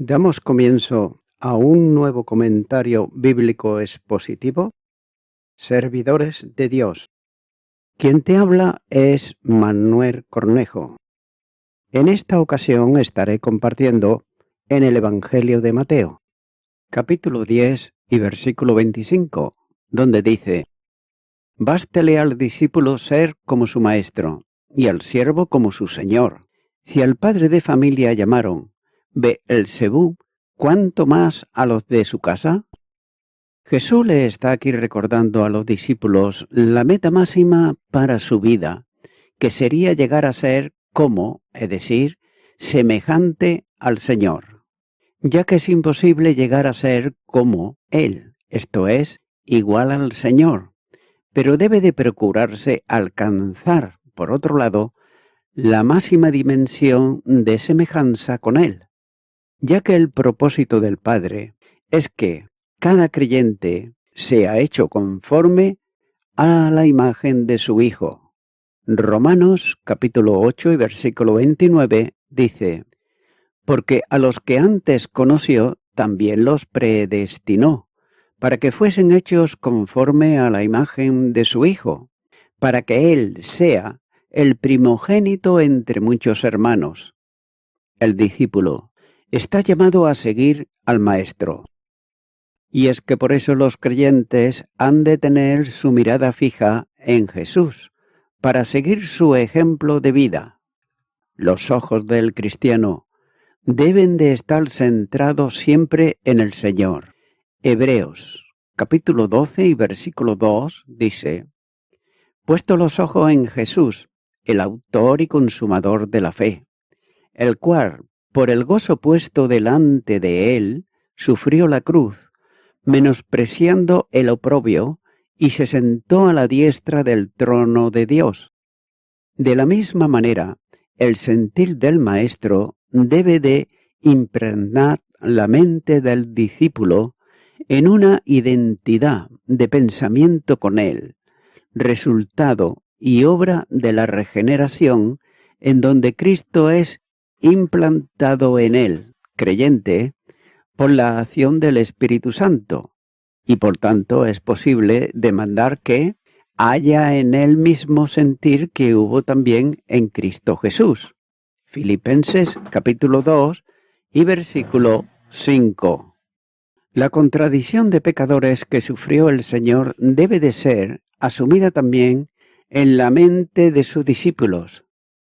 Damos comienzo a un nuevo comentario bíblico expositivo, Servidores de Dios. Quien te habla es Manuel Cornejo. En esta ocasión estaré compartiendo en el Evangelio de Mateo, capítulo 10 y versículo 25, donde dice: Bástele al discípulo ser como su maestro, y al siervo como su señor. Si al padre de familia llamaron Beelzebú, ¿cuánto más a los de su casa? Jesús le está aquí recordando a los discípulos la meta máxima para su vida, que sería llegar a ser como, es decir, semejante al Señor, ya que es imposible llegar a ser como Él, esto es, igual al Señor, pero debe de procurarse alcanzar, por otro lado, la máxima dimensión de semejanza con Él, ya que el propósito del Padre es que cada creyente sea hecho conforme a la imagen de su Hijo. Romanos capítulo 8 y versículo 29 dice: Porque a los que antes conoció, también los predestinó, para que fuesen hechos conforme a la imagen de su Hijo, para que Él sea el primogénito entre muchos hermanos. El discípulo está llamado a seguir al Maestro. Y es que por eso los creyentes han de tener su mirada fija en Jesús, para seguir su ejemplo de vida. Los ojos del cristiano deben de estar centrados siempre en el Señor. Hebreos, capítulo 12 y versículo 2 dice: Puesto los ojos en Jesús, el autor y consumador de la fe, el cual, por el gozo puesto delante de él, sufrió la cruz, menospreciando el oprobio, y se sentó a la diestra del trono de Dios. De la misma manera, el sentir del Maestro debe de impregnar la mente del discípulo en una identidad de pensamiento con él, resultado y obra de la regeneración, en donde Cristo es implantado en él, creyente, por la acción del Espíritu Santo, y por tanto es posible demandar que haya en él mismo sentir que hubo también en Cristo Jesús. Filipenses capítulo 2 y versículo 5. La contradicción de pecadores que sufrió el Señor debe de ser asumida también en la mente de sus discípulos,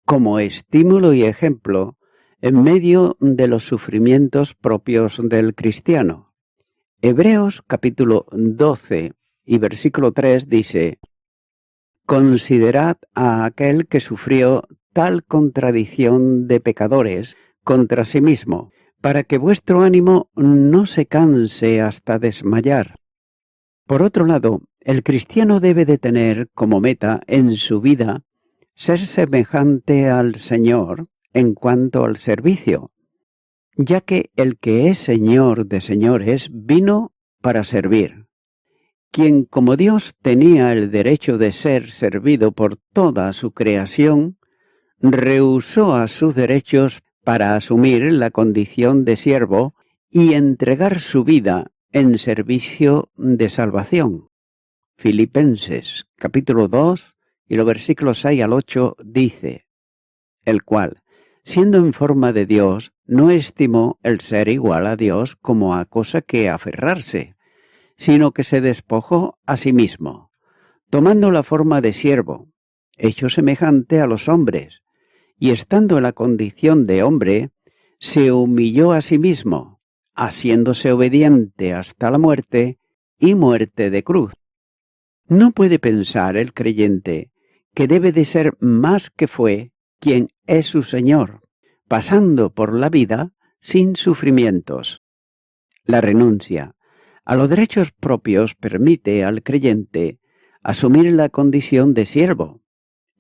como estímulo y ejemplo en medio de los sufrimientos propios del cristiano. Hebreos capítulo 12 y versículo 3 dice: Considerad a aquel que sufrió tal contradicción de pecadores contra sí mismo, para que vuestro ánimo no se canse hasta desmayar. Por otro lado, el cristiano debe de tener como meta en su vida ser semejante al Señor en cuanto al servicio, ya que el que es Señor de señores vino para servir. Quien como Dios tenía el derecho de ser servido por toda su creación, rehusó a sus derechos para asumir la condición de siervo y entregar su vida en servicio de salvación. Filipenses capítulo 2 y los versículos 6 al 8 dice: El cual, siendo en forma de Dios, no estimó el ser igual a Dios como a cosa que aferrarse, sino que se despojó a sí mismo, tomando la forma de siervo, hecho semejante a los hombres, y estando en la condición de hombre, se humilló a sí mismo, haciéndose obediente hasta la muerte y muerte de cruz. No puede pensar el creyente que debe de ser más que fue quien es su Señor, pasando por la vida sin sufrimientos. La renuncia a los derechos propios permite al creyente asumir la condición de siervo,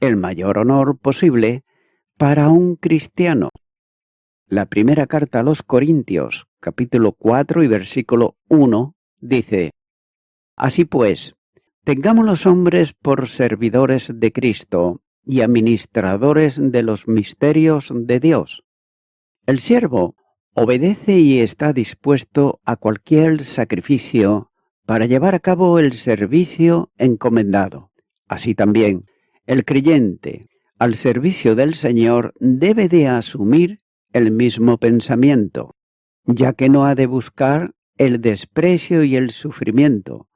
el mayor honor posible para un cristiano. La primera carta a los Corintios, capítulo 4 y versículo 1, dice: Así pues, tengamos los hombres por servidores de Cristo y administradores de los misterios de Dios. El siervo Obedece y está dispuesto a cualquier sacrificio para llevar a cabo el servicio encomendado. Así también, el creyente, al servicio del Señor, debe de asumir el mismo pensamiento, ya que no ha de buscar el desprecio y el sufrimiento,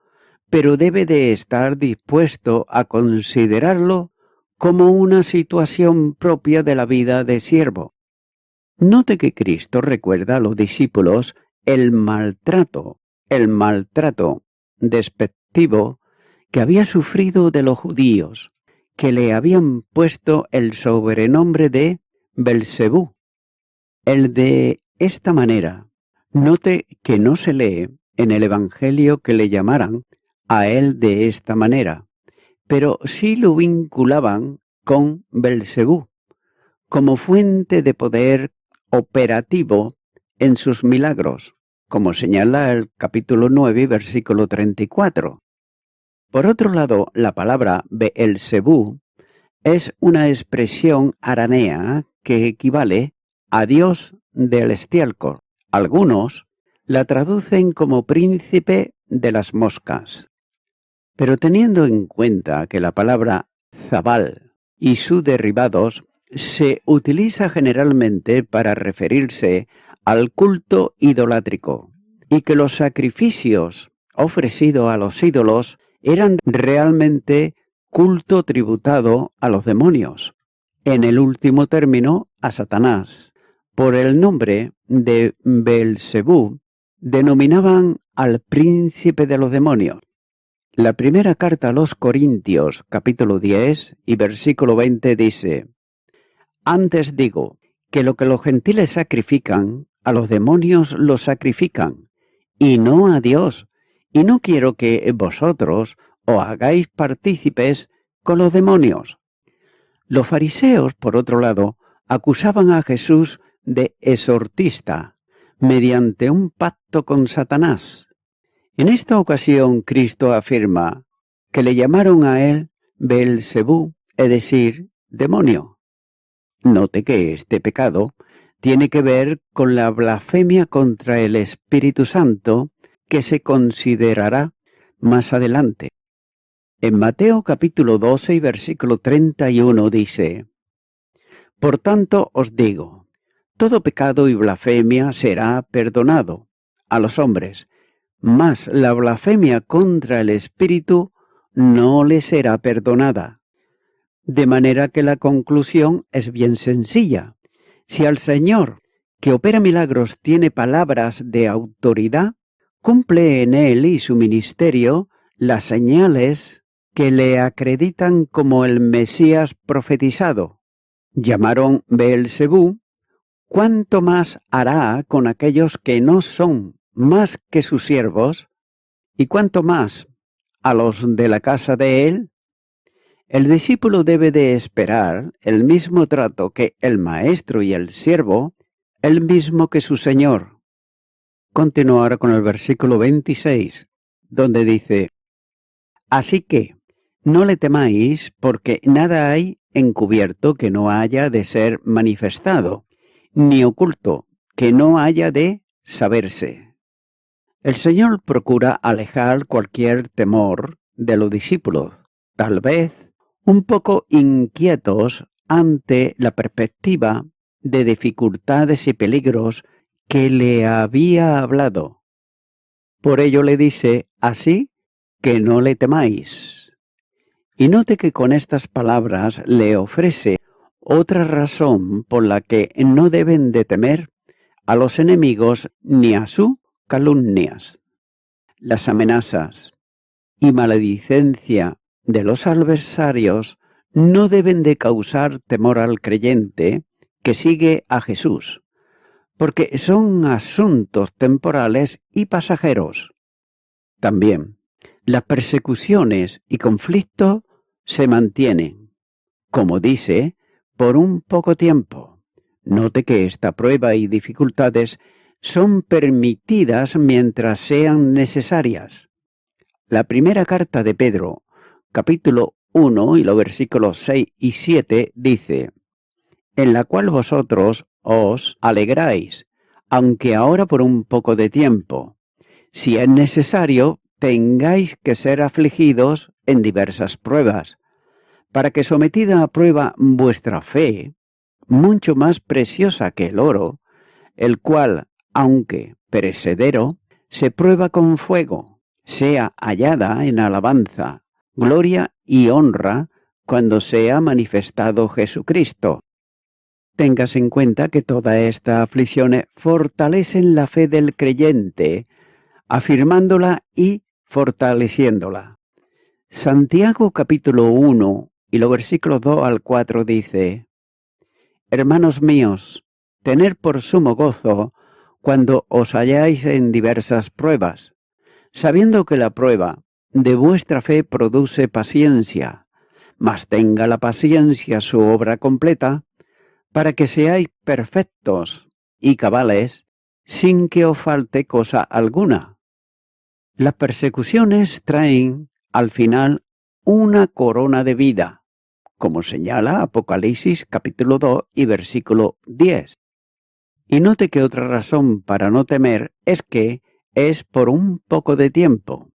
pero debe de estar dispuesto a considerarlo como una situación propia de la vida de siervo. Note que Cristo recuerda a los discípulos el maltrato despectivo que había sufrido de los judíos, que le habían puesto el sobrenombre de Belcebú. El de esta manera. Note que no se lee en el Evangelio que le llamaran a él de esta manera, pero sí lo vinculaban con Belcebú, como fuente de poder operativo en sus milagros, como señala el capítulo 9, versículo 34. Por otro lado, la palabra Beelzebú es una expresión aramea que equivale a Dios del estiércol. Algunos la traducen como príncipe de las moscas. Pero teniendo en cuenta que la palabra Zabal y sus derivados se utiliza generalmente para referirse al culto idolátrico y que los sacrificios ofrecidos a los ídolos eran realmente culto tributado a los demonios, en el último término a Satanás. Por el nombre de Beelzebú denominaban al príncipe de los demonios. La primera carta a los Corintios, capítulo 10 y versículo 20 dice: Antes digo que lo que los gentiles sacrifican, a los demonios los sacrifican, y no a Dios, y no quiero que vosotros os hagáis partícipes con los demonios. Los fariseos, por otro lado, acusaban a Jesús de exortista, mediante un pacto con Satanás. En esta ocasión Cristo afirma que le llamaron a él Beelzebú, es decir, demonio. Note que este pecado tiene que ver con la blasfemia contra el Espíritu Santo, que se considerará más adelante. En Mateo capítulo 12 y versículo 31 dice: Por tanto os digo, todo pecado y blasfemia será perdonado a los hombres, mas la blasfemia contra el Espíritu no le será perdonada. De manera que la conclusión es bien sencilla. Si al Señor, que opera milagros, tiene palabras de autoridad, cumple en él y su ministerio las señales que le acreditan como el Mesías profetizado. Llamaron Beelzebú, ¿cuánto más hará con aquellos que no son más que sus siervos? ¿Y cuánto más a los de la casa de él? El discípulo debe de esperar el mismo trato que el maestro y el siervo, el mismo que su Señor. Continúa ahora con el versículo 26, donde dice: Así que no le temáis, porque nada hay encubierto que no haya de ser manifestado, ni oculto que no haya de saberse. El Señor procura alejar cualquier temor de los discípulos, tal vez un poco inquietos ante la perspectiva de dificultades y peligros que le había hablado. Por ello le dice: así que no le temáis. Y note que con estas palabras le ofrece otra razón por la que no deben de temer a los enemigos ni a sus calumnias. Las amenazas y maledicencia de los adversarios no deben de causar temor al creyente que sigue a Jesús, porque son asuntos temporales y pasajeros. También, las persecuciones y conflictos se mantienen, como dice, por un poco tiempo. Note que esta prueba y dificultades son permitidas mientras sean necesarias. La primera carta de Pedro, capítulo 1 y los versículos 6 y 7 dice: en la cual vosotros os alegráis, aunque ahora por un poco de tiempo. Si es necesario, tengáis que ser afligidos en diversas pruebas, para que sometida a prueba vuestra fe, mucho más preciosa que el oro, el cual, aunque perecedero, se prueba con fuego, sea hallada en alabanza, gloria y honra cuando sea manifestado Jesucristo. Tengas en cuenta que todas estas aflicciones fortalecen la fe del creyente, afirmándola y fortaleciéndola. Santiago capítulo 1 y los versículos 2 al 4 dice: Hermanos míos, tened por sumo gozo cuando os halláis en diversas pruebas, sabiendo que la prueba de vuestra fe produce paciencia, mas tenga la paciencia su obra completa, para que seáis perfectos y cabales, sin que os falte cosa alguna. Las persecuciones traen, al final, una corona de vida, como señala Apocalipsis capítulo 2 y versículo 10. Y note que otra razón para no temer es que es por un poco de tiempo.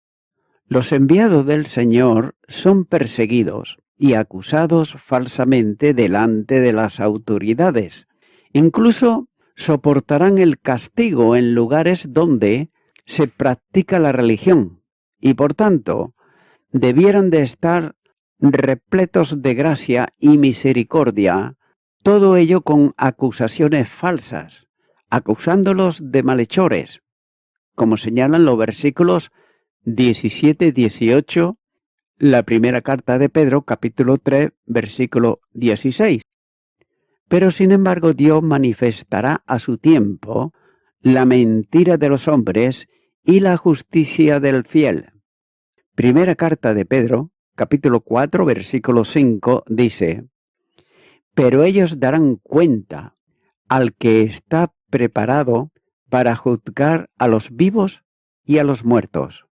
Los enviados del Señor son perseguidos y acusados falsamente delante de las autoridades. Incluso soportarán el castigo en lugares donde se practica la religión y por tanto debieran de estar repletos de gracia y misericordia, todo ello con acusaciones falsas, acusándolos de malhechores, como señalan los versículos 17-18, la primera carta de Pedro, capítulo 3, versículo 16. Pero sin embargo Dios manifestará a su tiempo la mentira de los hombres y la justicia del fiel. Primera carta de Pedro, capítulo 4, versículo 5, dice: Pero ellos darán cuenta al que está preparado para juzgar a los vivos y a los muertos,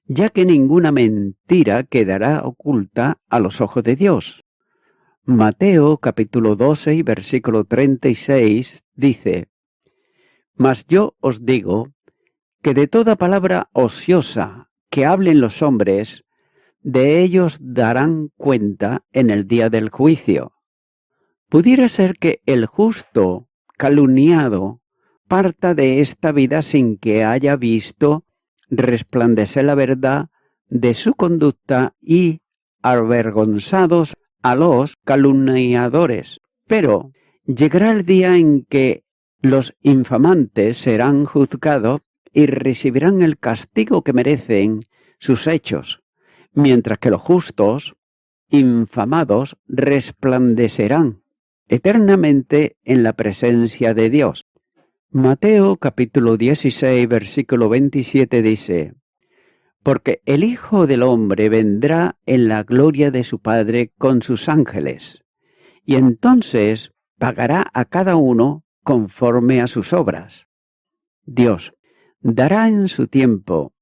ya que ninguna mentira quedará oculta a los ojos de Dios. Mateo capítulo 12 y versículo 36 dice: Mas yo os digo que de toda palabra ociosa que hablen los hombres, de ellos darán cuenta en el día del juicio. Pudiera ser que el justo calumniado parta de esta vida sin que haya visto resplandecer la verdad de su conducta y avergonzados a los calumniadores. Pero llegará el día en que los infamantes serán juzgados y recibirán el castigo que merecen sus hechos, mientras que los justos, infamados, resplandecerán eternamente en la presencia de Dios. Mateo capítulo 16, versículo 27 dice: Porque el Hijo del Hombre vendrá en la gloria de su Padre con sus ángeles, y entonces pagará a cada uno conforme a sus obras. Dios dará en su tiempo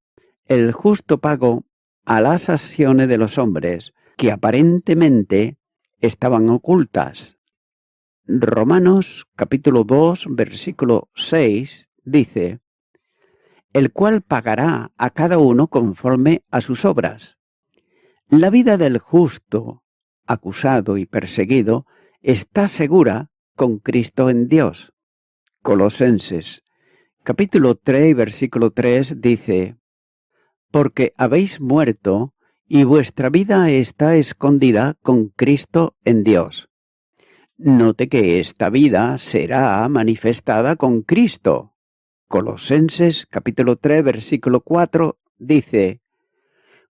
el justo pago a las acciones de los hombres que aparentemente estaban ocultas. Romanos capítulo 2, versículo 6 dice: el cual pagará a cada uno conforme a sus obras. La vida del justo, acusado y perseguido, está segura con Cristo en Dios. Colosenses capítulo 3, versículo 3 dice: porque habéis muerto y vuestra vida está escondida con Cristo en Dios. Note que esta vida será manifestada con Cristo. Colosenses capítulo 3, versículo 4 dice: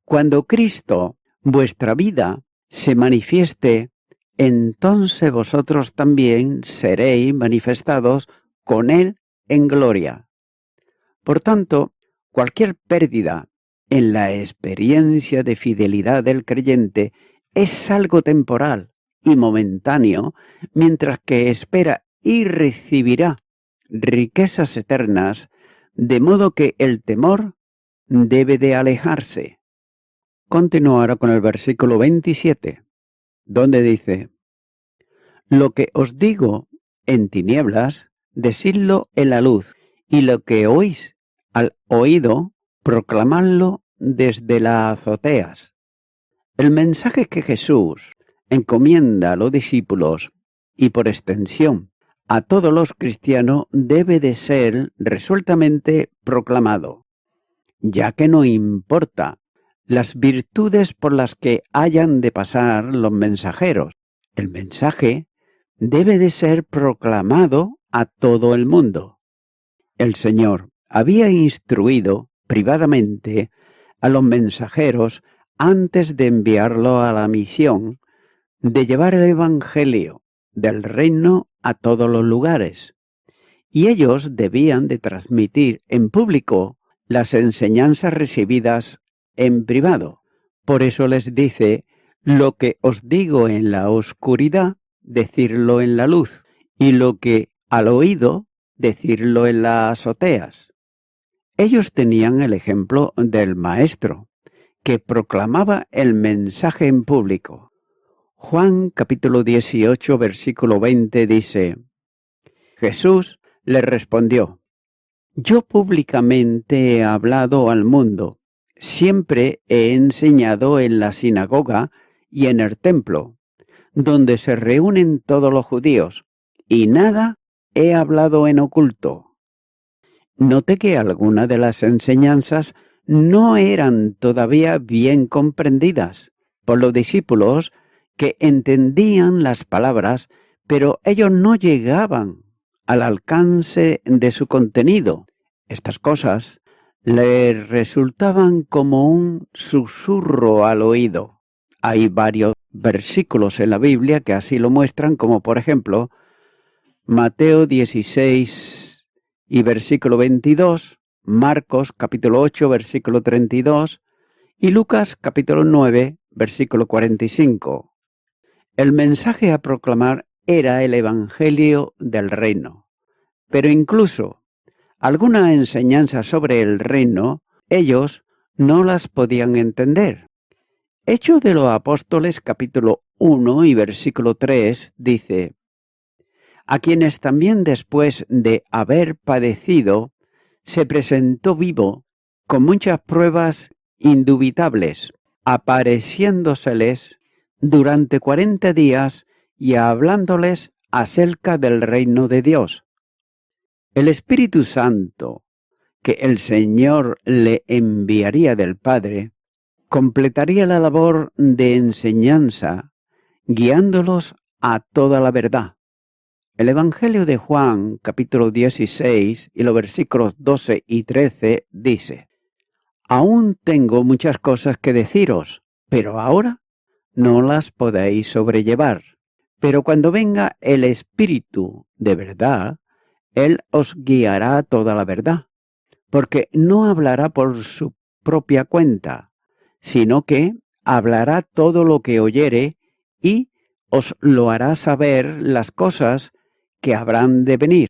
cuando Cristo, vuestra vida, se manifieste, entonces vosotros también seréis manifestados con Él en gloria. Por tanto, cualquier pérdida en la experiencia de fidelidad del creyente es algo temporal y momentáneo, mientras que espera y recibirá riquezas eternas, de modo que el temor debe de alejarse. Continúo ahora con el versículo 27, donde dice: lo que os digo en tinieblas, decidlo en la luz, y lo que oís al oído, proclamadlo desde las azoteas. El mensaje que Jesús encomienda a los discípulos y por extensión a todos los cristianos debe de ser resueltamente proclamado, ya que no importa las virtudes por las que hayan de pasar los mensajeros. El mensaje debe de ser proclamado a todo el mundo. El Señor había instruido privadamente a los mensajeros antes de enviarlo a la misión de llevar el Evangelio del reino a todos los lugares, y ellos debían de transmitir en público las enseñanzas recibidas en privado. Por eso les dice: lo que os digo en la oscuridad, decirlo en la luz, y lo que al oído, decirlo en las azoteas. Ellos tenían el ejemplo del Maestro, que proclamaba el mensaje en público. Juan capítulo 18, versículo 20 dice: Jesús le respondió: yo públicamente he hablado al mundo, siempre he enseñado en la sinagoga y en el templo, donde se reúnen todos los judíos, y nada he hablado en oculto. Note que algunas de las enseñanzas no eran todavía bien comprendidas por los discípulos, que entendían las palabras, pero ellos no llegaban al alcance de su contenido. Estas cosas les resultaban como un susurro al oído. Hay varios versículos en la Biblia que así lo muestran, como por ejemplo Mateo 16 y versículo 22, Marcos capítulo 8 versículo 32 y Lucas capítulo 9 versículo 45. El mensaje a proclamar era el Evangelio del reino, pero incluso alguna enseñanza sobre el reino ellos no las podían entender. Hechos de los Apóstoles capítulo 1 y versículo 3 dice: a quienes también después de haber padecido se presentó vivo con muchas pruebas indubitables, apareciéndoseles durante 40 días y hablándoles acerca del reino de Dios. El Espíritu Santo, que el Señor le enviaría del Padre, completaría la labor de enseñanza, guiándolos a toda la verdad. El Evangelio de Juan, capítulo 16, y los versículos 12 y 13, dice: aún tengo muchas cosas que deciros, pero ahora no las podéis sobrellevar. Pero cuando venga el Espíritu de verdad, Él os guiará a toda la verdad, porque no hablará por su propia cuenta, sino que hablará todo lo que oyere y os lo hará saber las cosas que habrán de venir.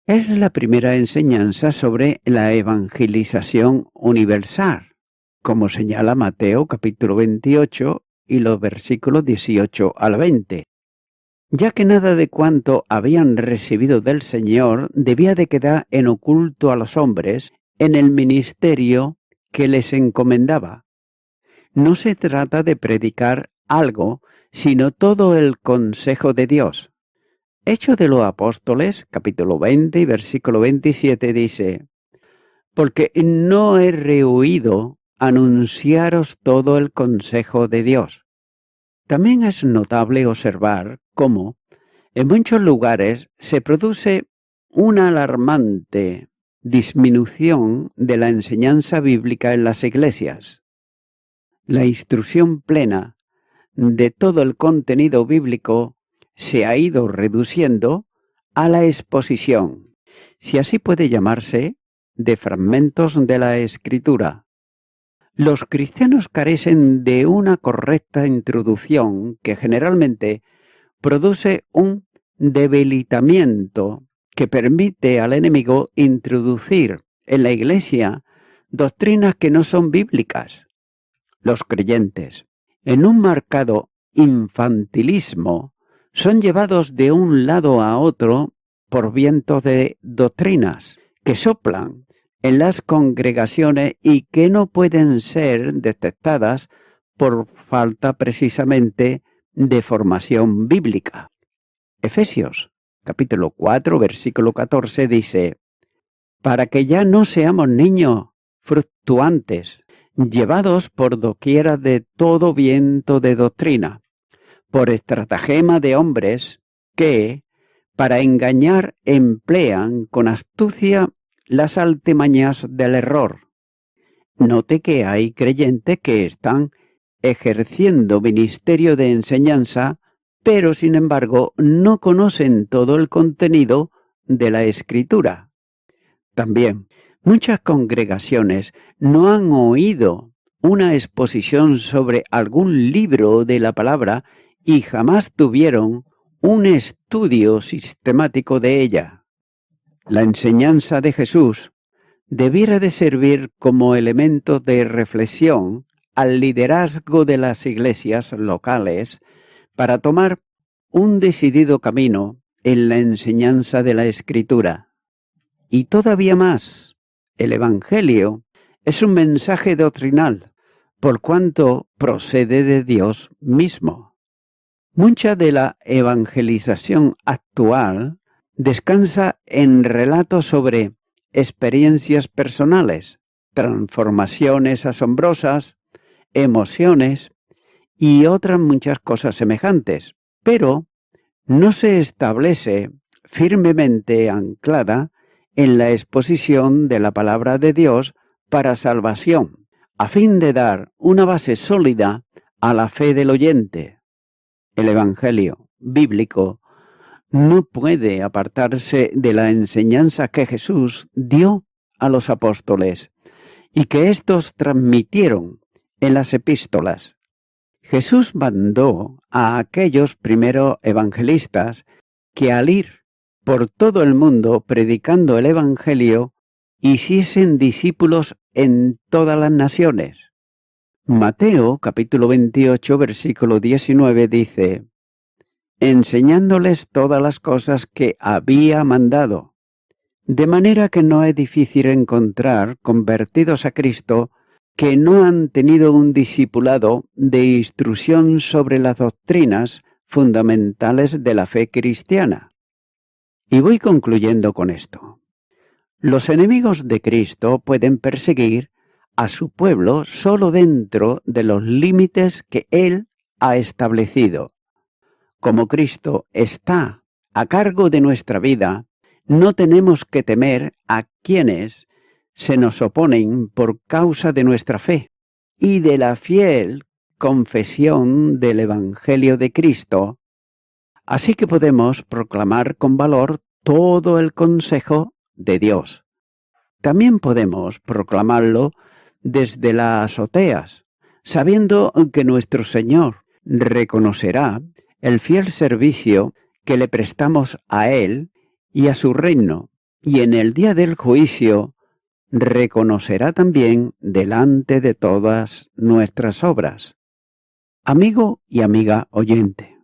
Es la primera enseñanza sobre la evangelización universal, como señala Mateo capítulo 28 y los versículos 18 al 20, ya que nada de cuanto habían recibido del Señor debía de quedar en oculto a los hombres en el ministerio que les encomendaba. No se trata de predicar algo, sino todo el consejo de Dios. Hechos de los Apóstoles, capítulo 20 y versículo 27 dice: porque no he rehuido anunciaros todo el consejo de Dios. También es notable observar cómo en muchos lugares se produce una alarmante disminución de la enseñanza bíblica en las iglesias. La instrucción plena de todo el contenido bíblico se ha ido reduciendo a la exposición, si así puede llamarse, de fragmentos de la Escritura. Los cristianos carecen de una correcta introducción que generalmente produce un debilitamiento que permite al enemigo introducir en la iglesia doctrinas que no son bíblicas. Los creyentes, en un marcado infantilismo, son llevados de un lado a otro por vientos de doctrinas que soplan en las congregaciones y que no pueden ser detectadas por falta precisamente de formación bíblica. Efesios, capítulo 4, versículo 14 dice: para que ya no seamos niños fluctuantes, llevados por doquiera de todo viento de doctrina, por estratagema de hombres que, para engañar, emplean con astucia las altimañas del error. Note que hay creyentes que están ejerciendo ministerio de enseñanza, pero sin embargo no conocen todo el contenido de la Escritura. También, muchas congregaciones no han oído una exposición sobre algún libro de la palabra y jamás tuvieron un estudio sistemático de ella. La enseñanza de Jesús debiera de servir como elemento de reflexión al liderazgo de las iglesias locales para tomar un decidido camino en la enseñanza de la Escritura. Y todavía más, el Evangelio es un mensaje doctrinal, por cuanto procede de Dios mismo. Mucha de la evangelización actual descansa en relatos sobre experiencias personales, transformaciones asombrosas, emociones y otras muchas cosas semejantes, pero no se establece firmemente anclada en la exposición de la palabra de Dios para salvación, a fin de dar una base sólida a la fe del oyente. El Evangelio bíblico no puede apartarse de la enseñanza que Jesús dio a los apóstoles y que éstos transmitieron en las epístolas. Jesús mandó a aquellos primeros evangelistas que al ir por todo el mundo predicando el Evangelio, hiciesen discípulos en todas las naciones. Mateo capítulo 28 versículo 19 dice: enseñándoles todas las cosas que había mandado, de manera que no es difícil encontrar convertidos a Cristo que no han tenido un discipulado de instrucción sobre las doctrinas fundamentales de la fe cristiana. Y voy concluyendo con esto. Los enemigos de Cristo pueden perseguir a su pueblo solo dentro de los límites que Él ha establecido. Como Cristo está a cargo de nuestra vida, no tenemos que temer a quienes se nos oponen por causa de nuestra fe y de la fiel confesión del Evangelio de Cristo. Así que podemos proclamar con valor todo el consejo de Dios. También podemos proclamarlo desde las azoteas, sabiendo que nuestro Señor reconocerá el fiel servicio que le prestamos a Él y a su reino, y en el día del juicio reconocerá también delante de todas nuestras obras. Amigo y amiga oyente,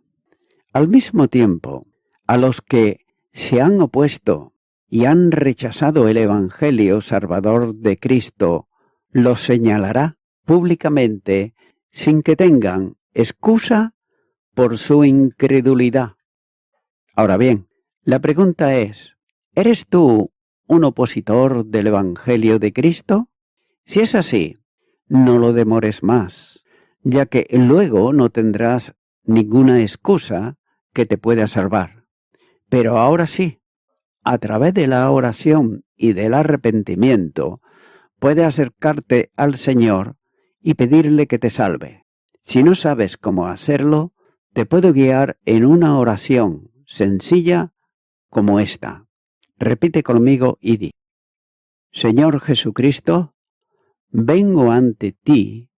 al mismo tiempo, a los que se han opuesto y han rechazado el Evangelio salvador de Cristo, los señalará públicamente sin que tengan excusa por su incredulidad. Ahora bien, la pregunta es: ¿eres tú un opositor del Evangelio de Cristo? Si es así, no lo demores más, ya que luego no tendrás ninguna excusa que te pueda salvar. Pero ahora sí, a través de la oración y del arrepentimiento, puedes acercarte al Señor y pedirle que te salve. Si no sabes cómo hacerlo, te puedo guiar en una oración sencilla como esta. Repite conmigo y di: Señor Jesucristo, vengo ante ti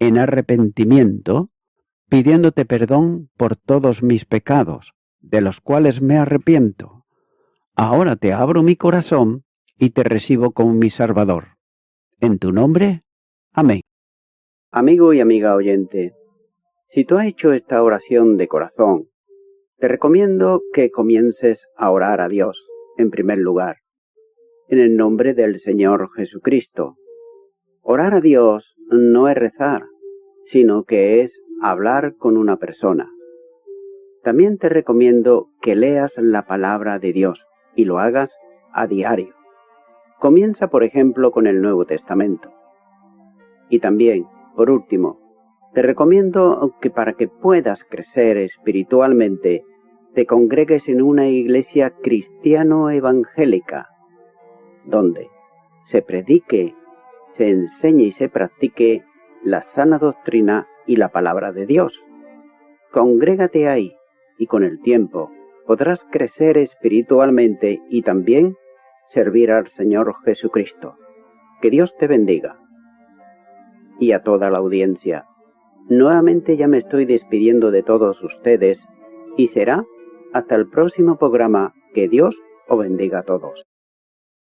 en arrepentimiento, pidiéndote perdón por todos mis pecados, de los cuales me arrepiento. Ahora te abro mi corazón y te recibo como mi Salvador. En tu nombre, amén. Amigo y amiga oyente, si tú has hecho esta oración de corazón Te recomiendo que comiences a orar a Dios, en primer lugar, en el nombre del Señor Jesucristo. Orar a Dios no es rezar, sino que es hablar con una persona. También te recomiendo que leas la palabra de Dios y lo hagas a diario. Comienza, por ejemplo, con el Nuevo Testamento. Y también, por último, te recomiendo que para que puedas crecer espiritualmente, te congregues en una iglesia cristiano-evangélica, donde se predique, se enseñe y se practique la sana doctrina y la palabra de Dios. Congrégate ahí y con el tiempo podrás crecer espiritualmente y también servir al Señor Jesucristo. Que Dios te bendiga. Y a toda la audiencia, nuevamente ya me estoy despidiendo de todos ustedes y será hasta el próximo programa. Que Dios os bendiga a todos.